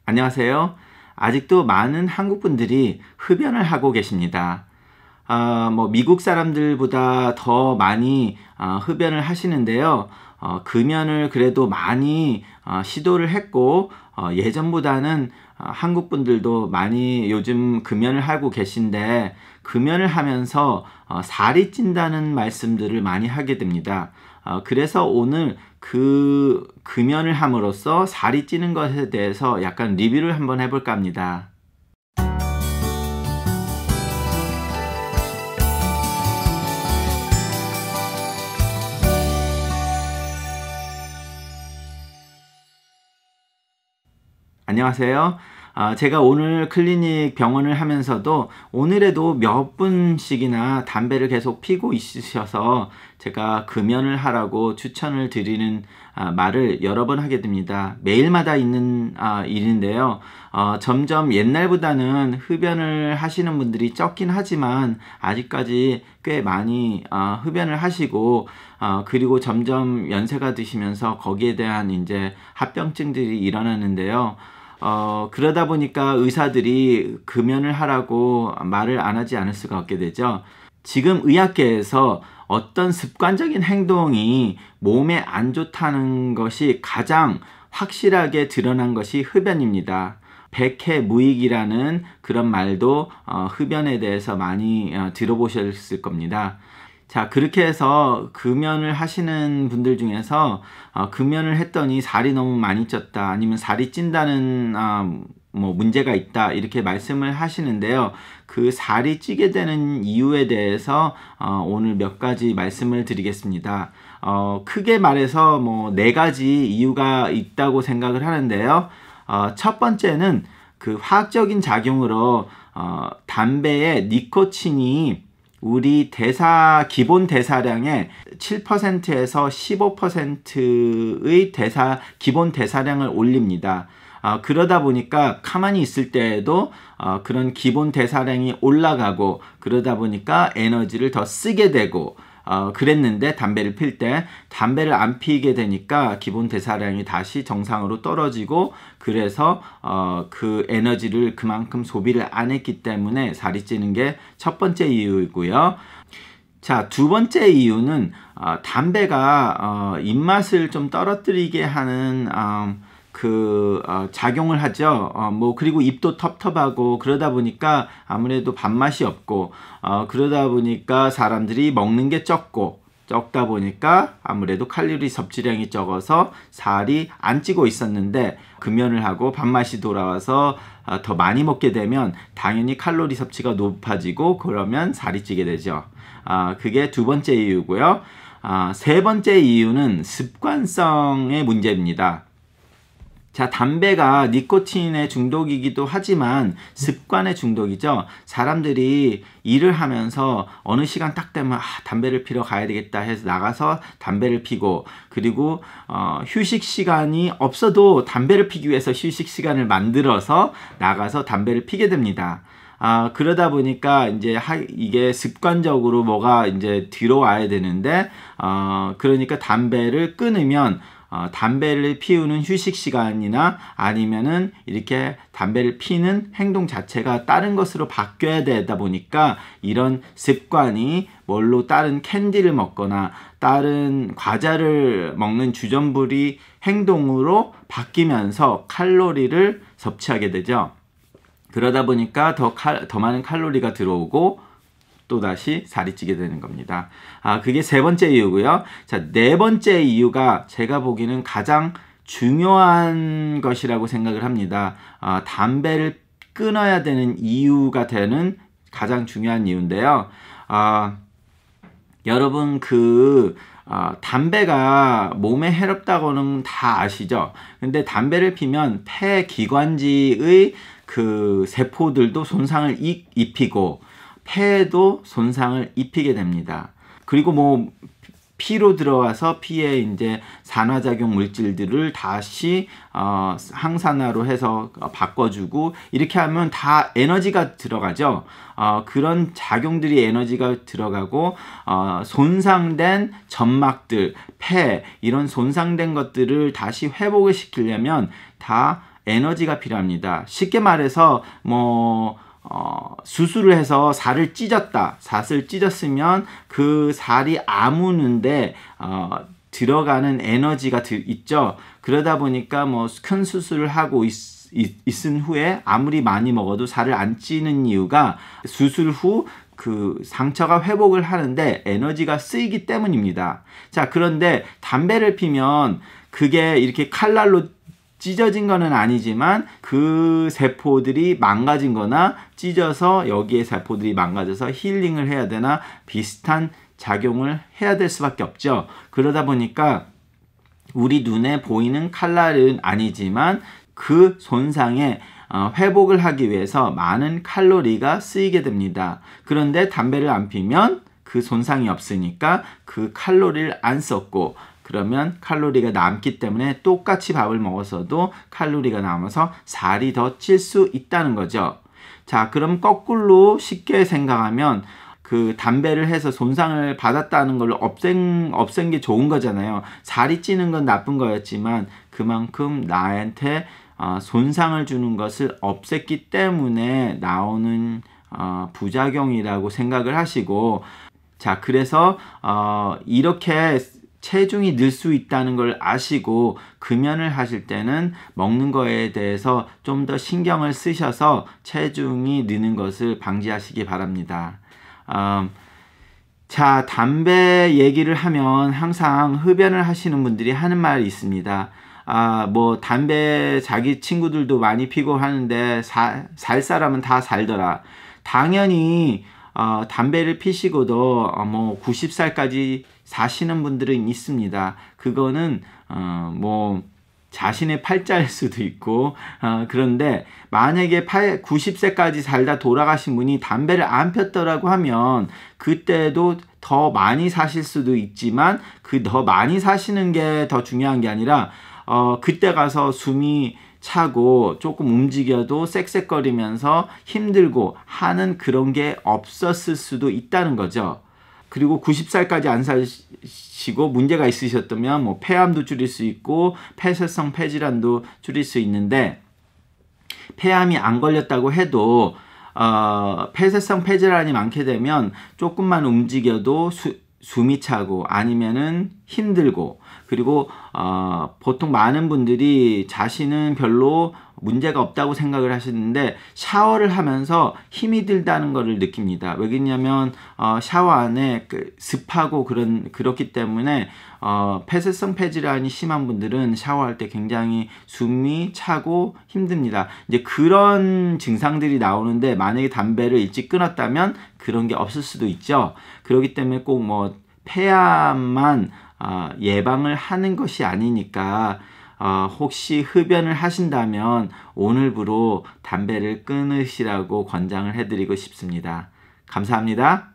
안녕하세요. 아직도 많은 한국 분들이 흡연을 하고 계십니다. 미국 사람들보다 더 많이 흡연을 하시는데요. 금연을 그래도 많이 시도를 했고, 예전보다는 한국 분들도 많이 요즘 금연을 하고 계신데, 금연을 하면서 살이 찐다는 말씀들을 많이 하게 됩니다. 그래서 오늘 그 금연을 함으로써 살이 찌는 것에 대해서 약간 리뷰를 한번 해볼까 합니다. 안녕하세요. 제가 오늘 클리닉 병원을 하면서도 오늘에도 몇 분씩이나 담배를 계속 피고 있으셔서 제가 금연을 하라고 추천을 드리는 말을 여러 번 하게 됩니다. 매일마다 있는 일인데요. 점점 옛날보다는 흡연을 하시는 분들이 적긴 하지만 아직까지 꽤 많이 흡연을 하시고 그리고 점점 연세가 드시면서 거기에 대한 이제 합병증들이 일어나는데요. 그러다 보니까 의사들이 금연을 하라고 말을 안 하지 않을 수가 없게 되죠. 지금 의학계에서 어떤 습관적인 행동이 몸에 안 좋다는 것이 가장 확실하게 드러난 것이 흡연입니다. 백해무익이라는 그런 말도 흡연에 대해서 많이 들어보셨을 겁니다. 자, 그렇게 해서 금연을 하시는 분들 중에서 금연을 했더니 살이 너무 많이 쪘다, 아니면 살이 찐다는 문제가 있다, 이렇게 말씀을 하시는데요. 그 살이 찌게 되는 이유에 대해서 오늘 몇 가지 말씀을 드리겠습니다. 크게 말해서 네 가지 이유가 있다고 생각을 하는데요. 첫 번째는 그 화학적인 작용으로 담배의 니코틴이 우리 기본 대사량의 7%에서 15%의 기본 대사량을 올립니다. 그러다 보니까 가만히 있을 때에도 그런 기본 대사량이 올라가고, 그러다 보니까 에너지를 더 쓰게 되고, 그랬는데 담배를 필 때 담배를 안 피게 되니까 기본 대사량이 다시 정상으로 떨어지고, 그래서 그 에너지를 그만큼 소비를 안 했기 때문에 살이 찌는 게 첫 번째 이유이고요. 자, 두 번째 이유는 담배가 입맛을 좀 떨어뜨리게 하는 작용을 하죠. 그리고 입도 텁텁하고, 그러다 보니까 아무래도 밥맛이 없고, 그러다 보니까 사람들이 먹는 게 적다 보니까 아무래도 칼로리 섭취량이 적어서 살이 안 찌고 있었는데, 금연을 하고 밥맛이 돌아와서 더 많이 먹게 되면 당연히 칼로리 섭취가 높아지고, 그러면 살이 찌게 되죠. 그게 두 번째 이유고요. 세 번째 이유는 습관성의 문제입니다. 자, 담배가 니코틴의 중독이기도 하지만 습관의 중독이죠. 사람들이 일을 하면서 어느 시간 딱 되면 담배를 피러 가야 되겠다 해서 나가서 담배를 피고, 그리고 휴식 시간이 없어도 담배를 피기 위해서 휴식 시간을 만들어서 나가서 담배를 피게 됩니다. 그러다 보니까 이제 이게 습관적으로 뭐가 이제 들어와야 되는데, 그러니까 담배를 끊으면 담배를 피우는 휴식 시간이나 아니면은 이렇게 담배를 피는 행동 자체가 다른 것으로 바뀌어야 되다 보니까 이런 습관이 다른 캔디를 먹거나 다른 과자를 먹는 주전부리 행동으로 바뀌면서 칼로리를 섭취하게 되죠. 그러다 보니까 더 많은 칼로리가 들어오고 또다시 살이 찌게 되는 겁니다. 그게 세 번째 이유고요. 자, 네 번째 이유가 제가 보기에는 가장 중요한 것이라고 생각을 합니다. 담배를 끊어야 되는 이유가 되는 가장 중요한 이유인데요. 여러분 담배가 몸에 해롭다고는 다 아시죠? 근데 담배를 피면 폐 기관지의 그 세포들도 손상을 입히고 폐에도 손상을 입히게 됩니다. 그리고 피로 들어와서 피에 이제 산화작용 물질들을 다시 항산화로 해서 바꿔주고, 이렇게 하면 다 에너지가 들어가죠. 그런 작용들이 에너지가 들어가고, 손상된 점막들, 폐, 이런 손상된 것들을 다시 회복을 시키려면 다 에너지가 필요합니다. 쉽게 말해서 수술을 해서 살을 찢었다. 살을 찢었으면 그 살이 아무는데 들어가는 에너지가 있죠. 그러다 보니까 큰 수술을 하고 있은 후에 아무리 많이 먹어도 살을 안 찌는 이유가 수술 후 그 상처가 회복을 하는데 에너지가 쓰이기 때문입니다. 자, 그런데 담배를 피면 그게 이렇게 칼날로 찢어진 거는 아니지만 그 세포들이 망가진 거나 찢어서 여기에 세포들이 망가져서 힐링을 해야 되나 비슷한 작용을 해야 될 수밖에 없죠. 그러다 보니까 우리 눈에 보이는 칼날은 아니지만 그 손상에 회복을 하기 위해서 많은 칼로리가 쓰이게 됩니다. 그런데 담배를 안 피면 그 손상이 없으니까 그 칼로리를 안 썼고 그러면 칼로리가 남기 때문에 똑같이 밥을 먹어서도 칼로리가 남아서 살이 더 찔 수 있다는 거죠. 자, 그럼 거꾸로 쉽게 생각하면 그 담배를 해서 손상을 받았다는 걸 없앤 게 좋은 거잖아요. 살이 찌는 건 나쁜 거였지만 그만큼 나한테 손상을 주는 것을 없앴기 때문에 나오는 부작용이라고 생각을 하시고, 자, 그래서 이렇게 체중이 늘 수 있다는 걸 아시고 금연을 하실 때는 먹는 거에 대해서 좀 더 신경을 쓰셔서 체중이 느는 것을 방지하시기 바랍니다. 자, 담배 얘기를 하면 항상 흡연을 하시는 분들이 하는 말이 있습니다. 담배 자기 친구들도 많이 피고 하는데 살 사람은 다 살더라. 당연히 담배를 피시고도 90살까지 사시는 분들은 있습니다. 그거는 자신의 팔자일 수도 있고 그런데 만약에 90세까지 살다 돌아가신 분이 담배를 안 폈더라고 하면 그때도 더 많이 사실 수도 있지만 그 더 많이 사시는 게 더 중요한 게 아니라 그때 가서 숨이 차고 조금 움직여도 쌕쌕거리면서 힘들고 하는 그런 게 없었을 수도 있다는 거죠. 그리고 90살까지 안 사시고 문제가 있으셨다면 폐암도 줄일 수 있고 폐쇄성 폐질환도 줄일 수 있는데 폐암이 안 걸렸다고 해도 폐쇄성 폐질환이 많게 되면 조금만 움직여도 숨이 차고 아니면은 힘들고 그리고 보통 많은 분들이 자신은 별로 문제가 없다고 생각을 하시는데 샤워를 하면서 힘이 들다는 것을 느낍니다. 왜냐면 샤워 안에 습하고 그렇기 때문에 폐쇄성 폐질환이 심한 분들은 샤워할 때 굉장히 숨이 차고 힘듭니다. 이제 그런 증상들이 나오는데 만약에 담배를 일찍 끊었다면 그런 게 없을 수도 있죠. 그렇기 때문에 꼭 폐암만 예방을 하는 것이 아니니까 혹시 흡연을 하신다면 오늘부로 담배를 끊으시라고 권장을 해드리고 싶습니다. 감사합니다.